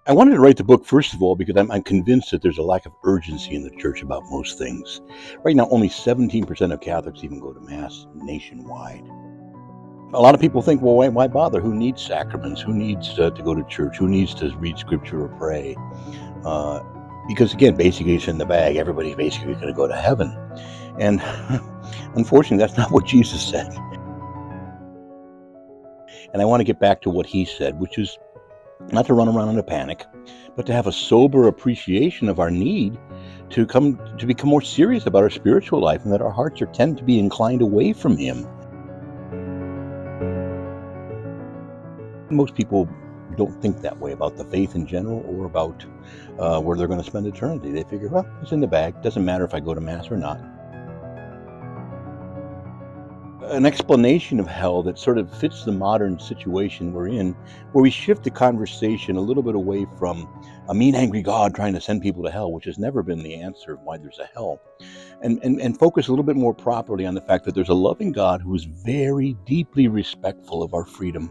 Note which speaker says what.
Speaker 1: I wanted to write the book, first of all, because I'm convinced that there's a lack of urgency in the church about most things. Right now, only 17% of Catholics even go to Mass nationwide. A lot of people think, well, why bother? Who needs sacraments? Who needs to go to church? Who needs to read scripture or pray? Uh, because, again, basically it's in the bag. Everybody's basically going to go to heaven. And unfortunately, that's not what Jesus said. And I want to get back to what he said, which is not to run around in a panic, but to have a sober appreciation of our need to become more serious about our spiritual life, and that our hearts tend to be inclined away from him. Most people don't think that way about the faith in general, or about where they're going to spend eternity. They figure, well, it's in the bag. Doesn't matter if I go to Mass or not. An explanation of hell that sort of fits the modern situation we're in, where we shift the conversation a little bit away from a mean, angry God trying to send people to hell, which has never been the answer of why there's a hell, and focus a little bit more properly on the fact that there's a loving God who is very deeply respectful of our freedom